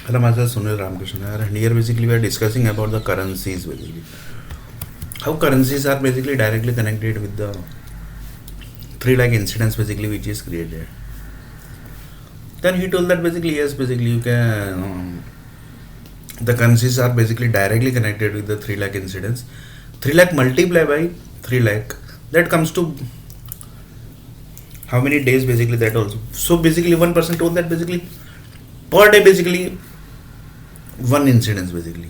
Hello, myself Sunil Ramakrishna, and here basically we are discussing about the currencies basically. How currencies are basically directly connected with the 3 lakh incidents basically which is created. Then he told that basically yes, basically you can the currencies are basically directly connected with the 3 lakh incidents. 3 lakh multiply by 3 lakh, that comes to how many days basically, that also. So basically one person told that basically per day basically one incidence basically.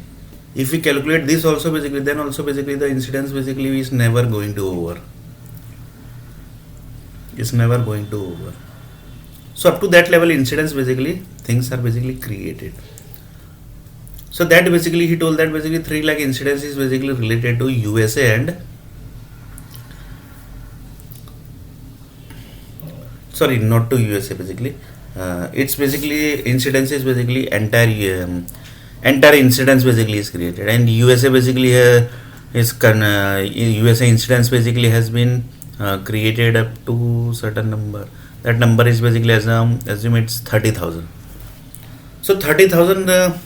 If we calculate this also basically, then also basically the incidence basically is never going to over. It's never going to over. So up to that level incidence basically things are basically created. So that basically he told that basically 3 lakh incidence is basically related to USA and sorry, not to USA basically. It's basically incidence is basically entire incidence basically is created, and USA basically USA incidence basically has been created up to certain number. That number is basically assume it's 30,000. So 30,000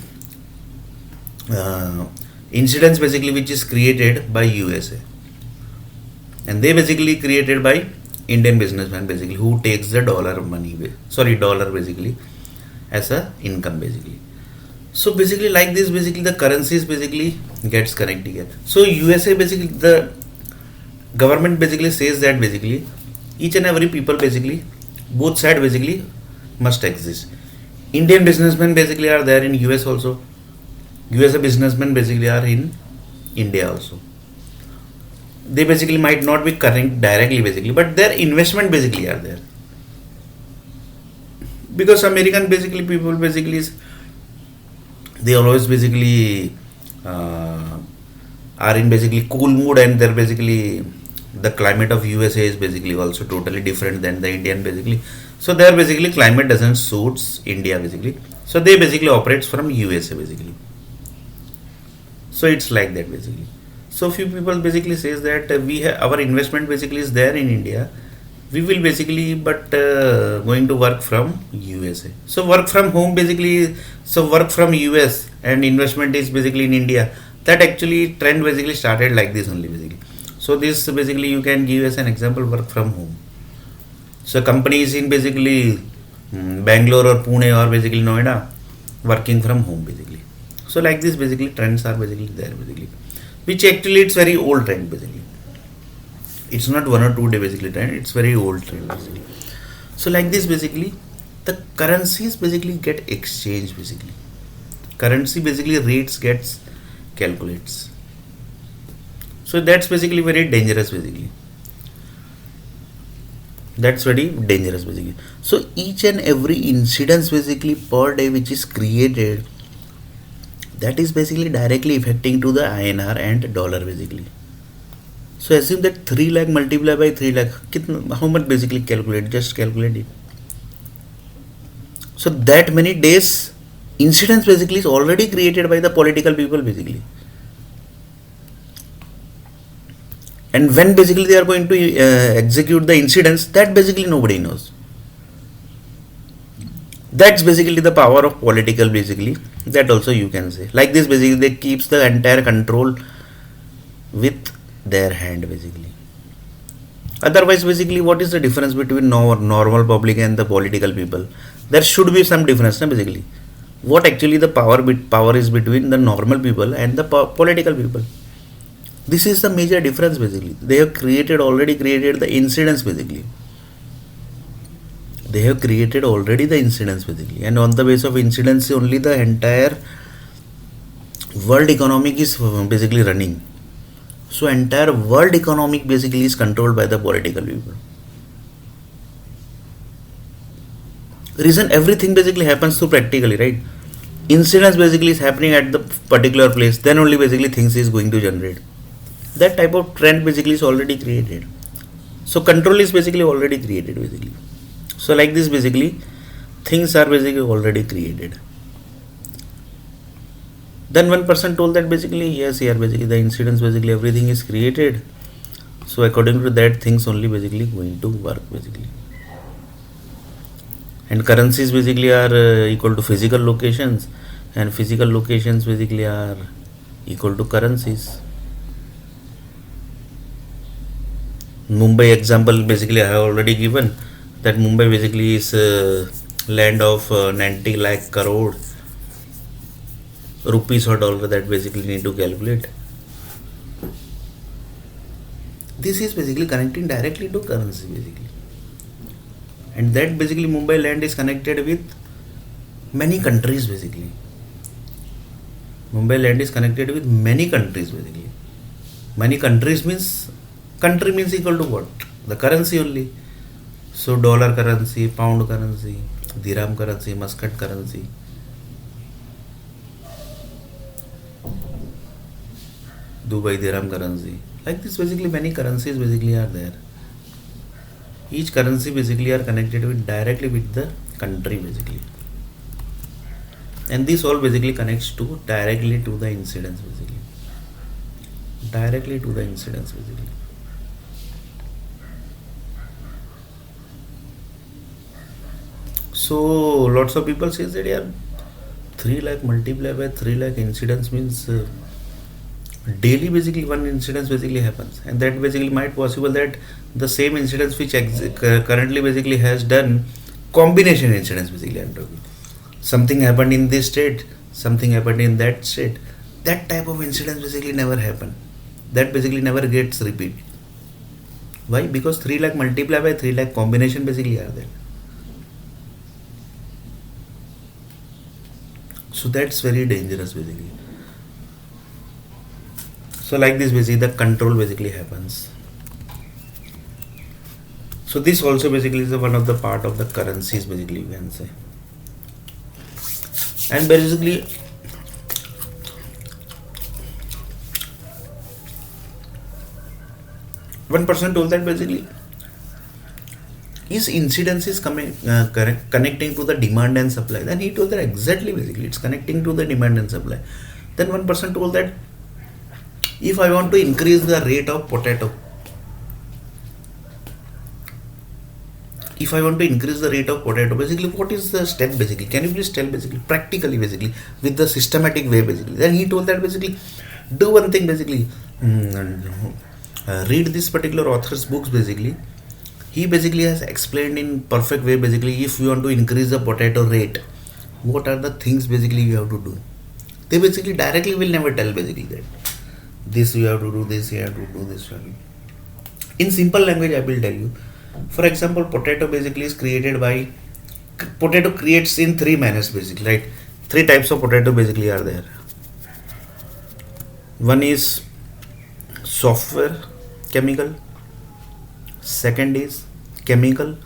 incidents basically which is created by USA, and they basically created by Indian businessman basically who takes the dollar basically as a income basically. So basically like this basically the currencies basically gets connected here. So USA basically the government basically says that basically each and every people basically both side basically must exist. Indian businessmen basically are there in US also. USA businessmen basically are in India also. They basically might not be connected directly basically, but their investment basically are there. Because American basically people basically they always basically are in basically cool mood, and they're basically the climate of USA is basically also totally different than the Indian basically. So their basically climate doesn't suits India basically. So they basically operates from USA basically. So it's like that basically. So few people basically says that our investment basically is there in India. We will basically going to work from USA. So work from home basically. So work from US and investment is basically in India. That actually trend basically started like this only basically. So this basically you can give as an example work from home. So companies in basically Bangalore or Pune or basically Noida working from home basically. So like this basically trends are basically there basically, which actually it's very old trend basically. It's not 1 or 2 day basically trend, it's very old trend basically. So like this basically the currencies basically get exchanged basically. Currency basically rates gets calculates. So that's basically very dangerous basically. That's very dangerous basically. So each and every incidence basically per day which is created, that is basically directly affecting to the INR and dollar basically. So assume that 3 lakh multiplied by 3 lakh, how much basically calculate, just calculate it. So that many days incidence basically is already created by the political people basically. And when basically they are going to execute the incidents, that basically nobody knows. That's basically the power of political basically. That also you can say. Like this basically they keeps the entire control with their hand basically. Otherwise basically what is the difference between normal public and the political people? There should be some difference basically. What actually the power is between the normal people and the political people? This is the major difference basically. They have already created the incidents basically. They have created already the incidents basically, and on the base of incidents only the entire world economic is basically running. So entire world economic basically is controlled by the political people. Reason everything basically happens through practically, right? Incidents basically is happening at the particular place, then only basically things is going to generate. That type of trend basically is already created. So control is basically already created basically. So like this basically things are basically already created. Then one person told that basically yes, here basically the incidents basically everything is created. So according to that things only basically going to work basically. And currencies basically are equal to physical locations, and physical locations basically are equal to currencies. Mumbai example basically I have already given, that Mumbai basically is land of 90 lakh crore rupees or dollar, that basically need to calculate. This is basically connecting directly to currency basically, and that basically Mumbai land is connected with many countries basically. Mumbai land is connected with many countries basically. Many countries means, country means equal to what? The currency only. So dollar currency, pound currency, dirham currency, Muscat currency. Dubai dirham currency. Like this basically many currencies basically are there. Each currency basically are connected with directly with the country basically. And this all basically connects to directly to the incidence basically. Directly to the incidence basically. So lots of people say that yeah, 3 lakh multiplied by 3 lakh incidence means daily basically one incidence basically happens, and that basically might possible that the same incidence which currently basically has done combination incidence basically I'm talking. Something happened in this state, something happened in that state. That type of incidence basically never happen. That basically never gets repeat. Why? Because 3 lakh multiplied by 3 lakh combination basically are there. So that's very dangerous basically. So like this basically the control basically happens. So this also basically is one of the part of the currencies basically you can say. And basically one person told that basically his incidence is coming connecting to the demand and supply. Then he told that exactly basically it's connecting to the demand and supply. Then one person told that if I want to increase the rate of potato, basically what is the step basically? Can you please tell basically practically basically with the systematic way basically? Then he told that basically do one thing basically, read this particular author's books basically. He basically has explained in perfect way basically if you want to increase the potato rate, what are the things basically you have to do. They basically directly will never tell basically that this you have to do, this you have to do, this you have to do. In simple language I will tell you. For example, potato basically is created by, potato creates in 3 manners basically, right? 3 types of potato basically are there. One is software chemical, second is chemical,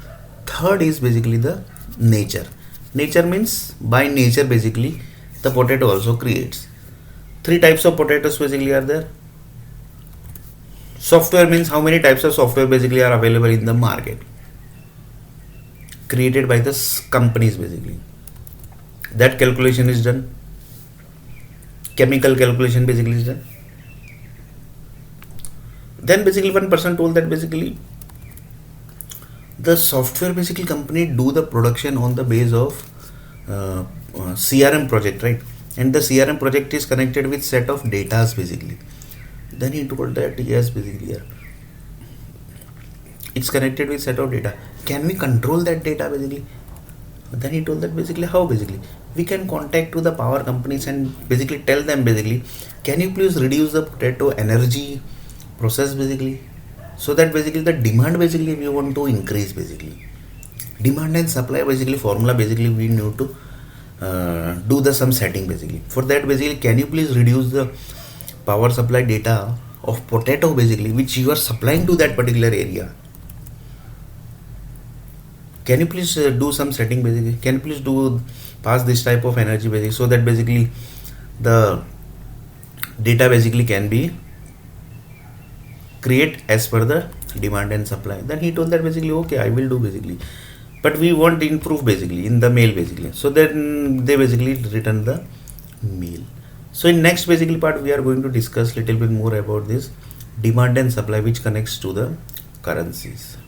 third is basically the nature. Nature means by nature basically the potato also creates. 3 types of potatoes basically are there. Software means how many types of software basically are available in the market, created by the companies basically. That calculation is done. Chemical calculation basically is done. Then basically one person told that basically the software basically company do the production on the base of CRM project, right? And the CRM project is connected with set of datas basically. Then he told that yes basically yeah, it's connected with set of data. Can we control that data basically? Then he told that basically how basically we can contact to the power companies and basically tell them basically, can you please reduce the potato energy process basically, so that basically the demand basically we want to increase basically. Demand and supply basically formula basically we need to do the some setting basically. For that basically can you please reduce the power supply data of potato basically which you are supplying to that particular area. Can you please do some setting basically? Can you please do pass this type of energy basically, so that basically the data basically can be create as per the demand and supply. Then he told that basically okay I will do basically, but we want to improve basically in the mail basically. So then they basically return the mail. So in next basically part we are going to discuss little bit more about this demand and supply which connects to the currencies.